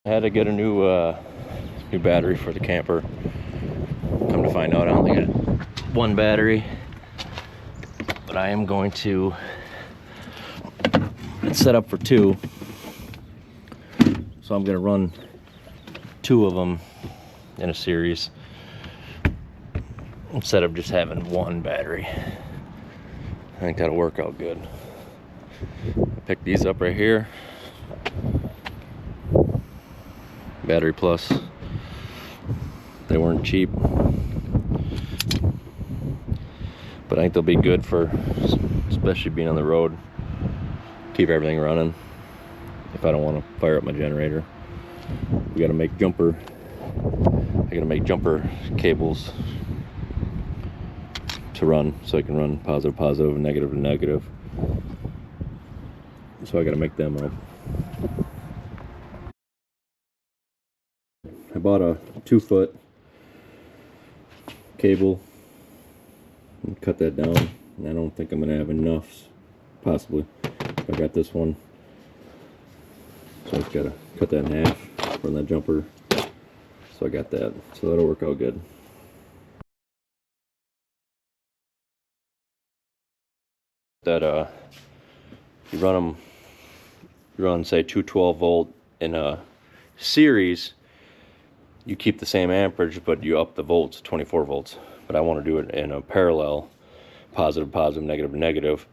I had to get a new battery for the camper. Come to find out, I only got one battery, but I am going to. It's set up for two, so I'm going to run two of them in a series instead of just having one battery. I think that'll work out good. I picked these up right here. Battery Plus. They weren't cheap, but I think they'll be good for, especially being on the road, keep everything running if I don't want to fire up my generator. We got to make jumper, I got to make jumper cables to run, so I can run positive positive, negative to negative. So I got to make them up. I bought a 2-foot cable and cut that down, and I don't think I'm gonna have enough, possibly. I got this one, so I just gotta cut that in half, run that jumper, so I got that, so that'll work out good. That you run say 212 volt in a series, you keep the same amperage, but you up the volts, 24 volts. But I want to do it in a parallel, positive, positive, negative, negative,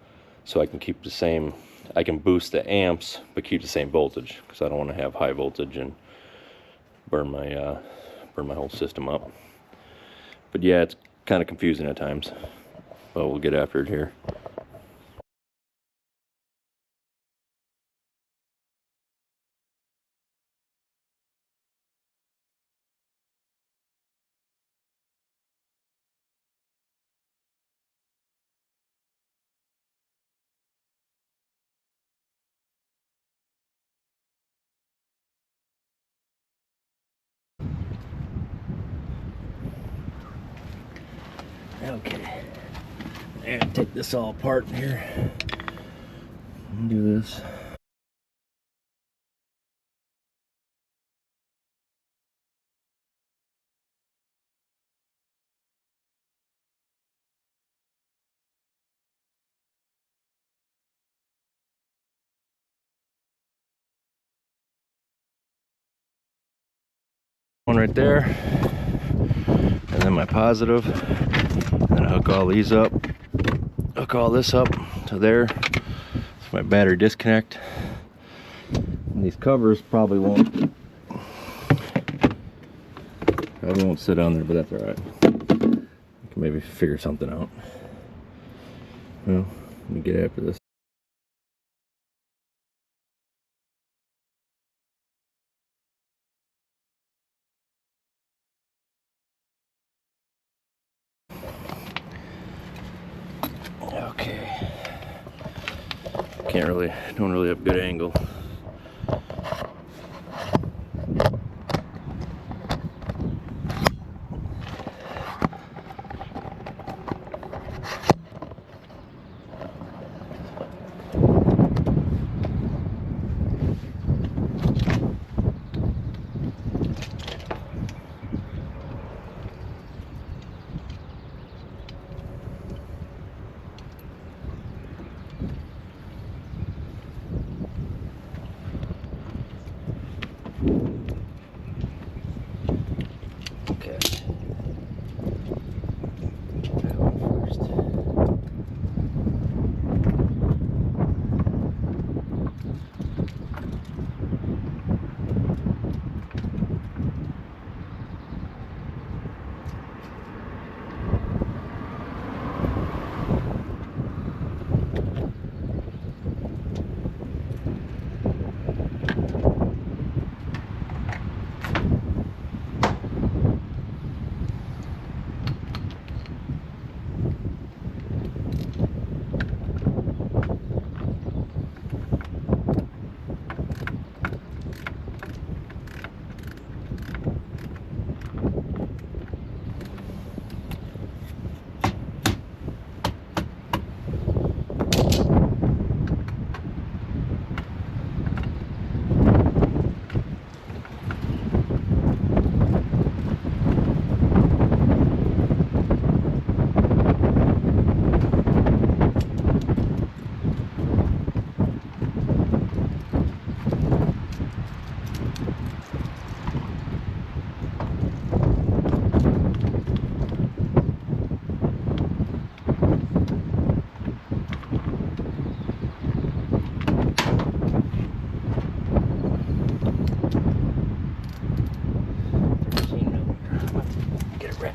so I can keep the same, I can boost the amps, but keep the same voltage, because I don't want to have high voltage and burn my whole system up. But yeah, it's kind of confusing at times, but we'll get after it here. Okay, and take this all apart here and do this. One right there, and then my positive, and then I hook all these up, hook all this up to there. It's my battery disconnect. And these covers probably won't sit on there, but that's all right. I can maybe figure something out. Well, let me get after this. Okay. Don't really have good angle. Okay. That one first.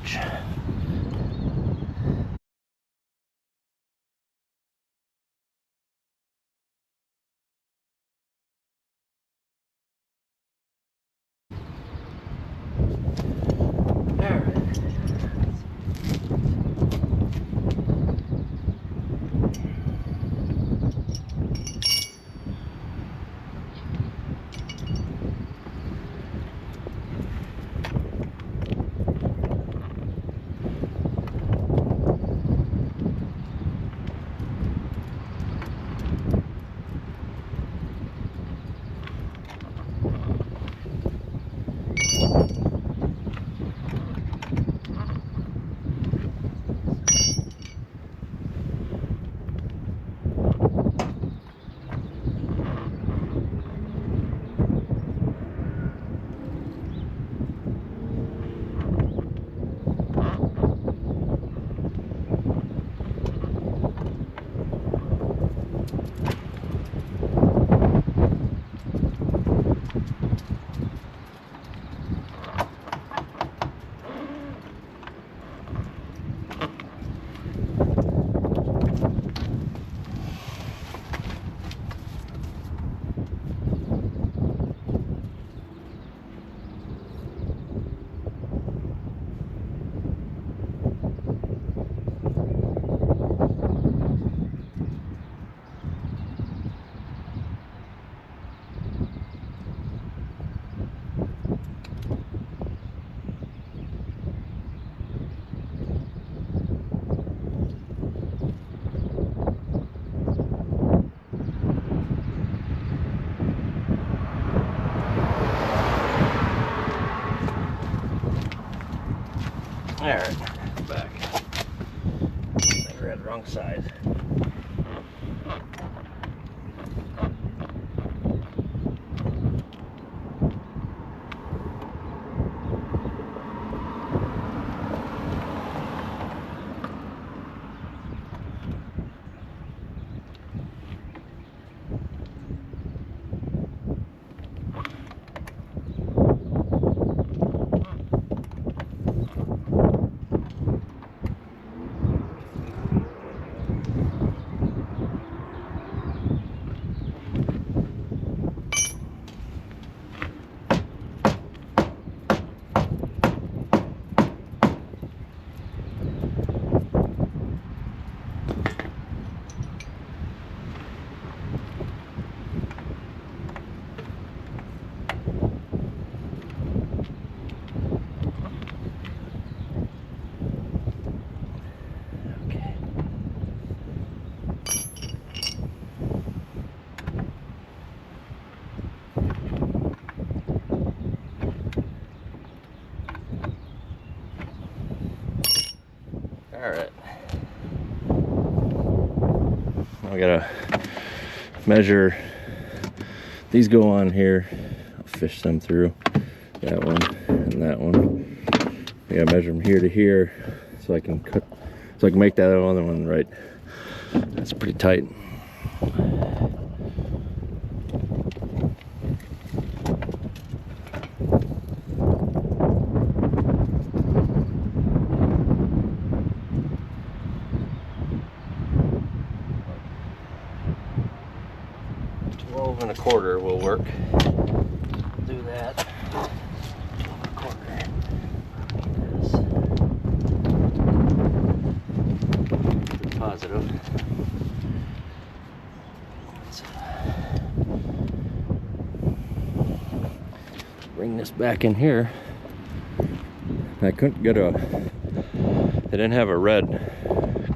much. Alright, back. We're at the wrong side. Alright. I gotta measure. These go on here. I'll fish them through. That one and that one. I gotta measure them here to here so I can cut, so I can make that other one right. That's pretty tight. 12 1/4 will work. Do that. 1/4. Positive. Let's bring this back in here. I couldn't get a. They didn't have a red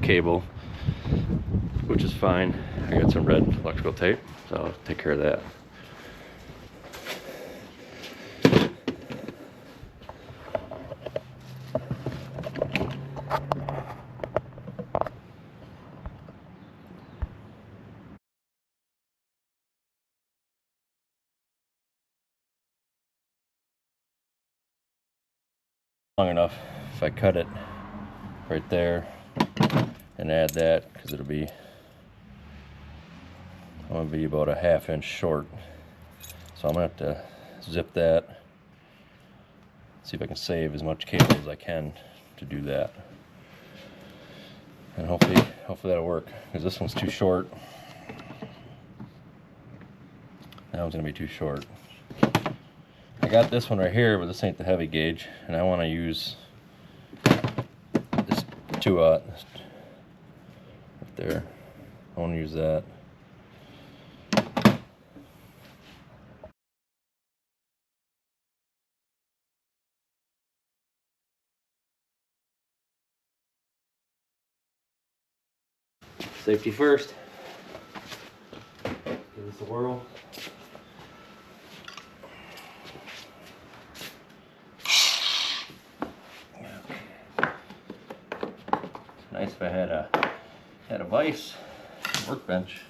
cable, which is fine. I got some red electrical tape, so I'll take care of that. Long enough if I cut it right there and add that, because it'll be, I'm gonna be about a 1/2 inch short, so I'm gonna have to zip that, see if I can save as much cable as I can to do that. And hopefully that'll work, because this one's too short. That one's gonna be too short. I got this one right here, but this ain't the heavy gauge, and I want to use this 2/0 right there. I want to use that. Safety first. Give this a whirl. Nice if I had a vise workbench.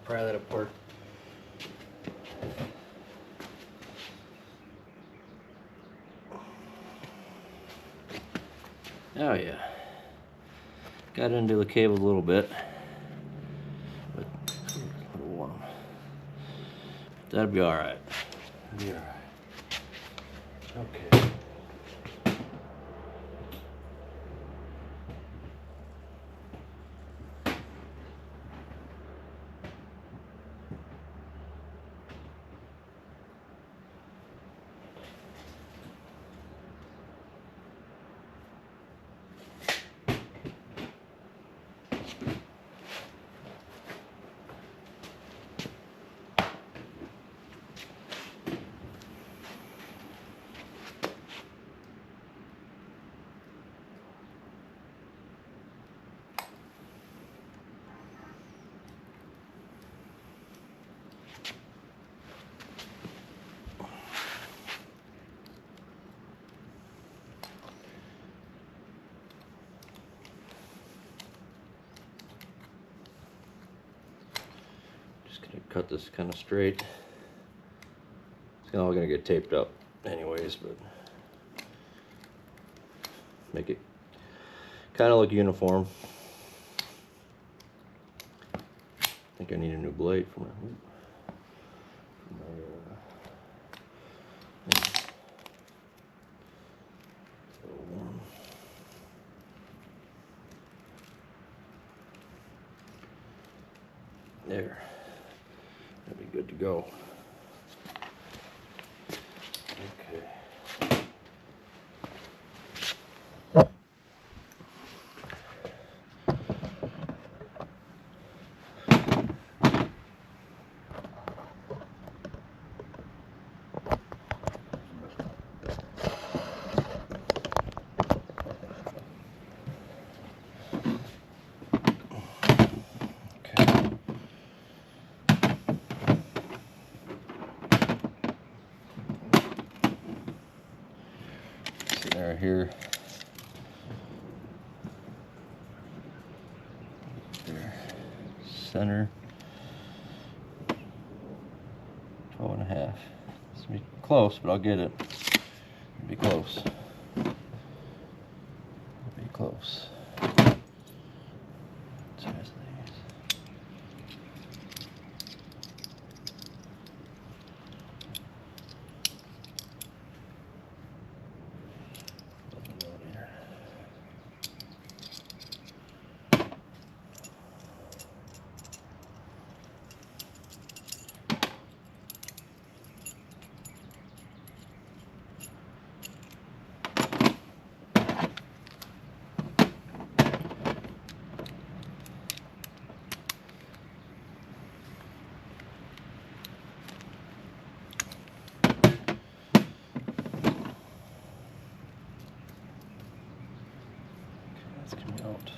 Pry that apart. Oh yeah, got into the cable a little bit, but it's a little warm. That'll be all right. That'll be all right. Okay. Cut this kind of straight. It's all gonna get taped up anyways, but make it kind of look uniform. I think I need a new blade for my there. That'd be good to go. Okay. There, here. There. Center. 12.5. It's gonna be close, but I'll get it. It'll be close. It'll be close. out.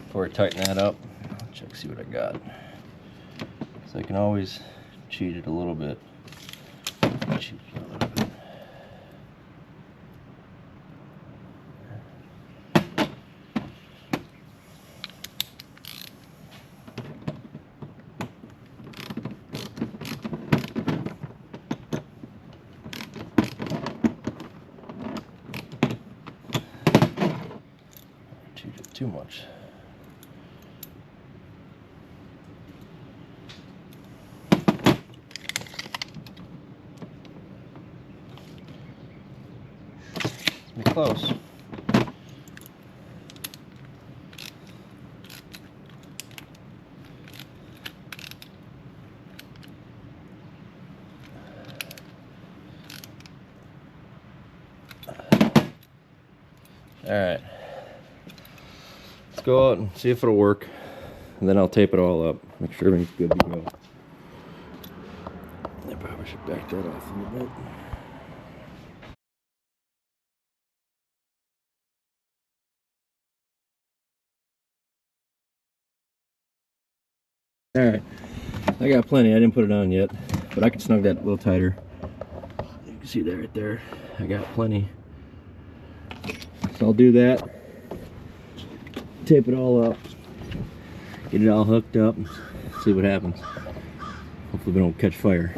Before I tighten that up, I'll check, see what I got. So I can always cheat it a little bit. Cheat it a little bit. Cheat it too much. Be close. All right, let's go out and see if it'll work, and then I'll tape it all up, make sure everything's good to go. I probably should back that off a little bit. All right, I got plenty. I didn't put it on yet, but I can snug that a little tighter. You can see that right there. I got plenty. So I'll do that. Tape it all up. Get it all hooked up. See what happens. Hopefully we don't catch fire.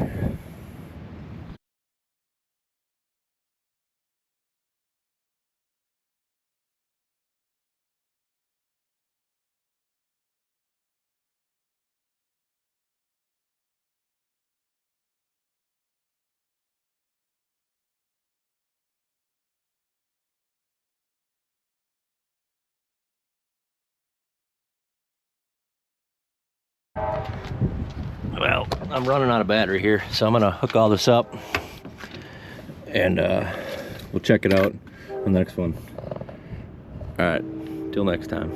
Well, I'm running out of battery here, so I'm gonna hook all this up and we'll check it out on the next one. All right, till next time.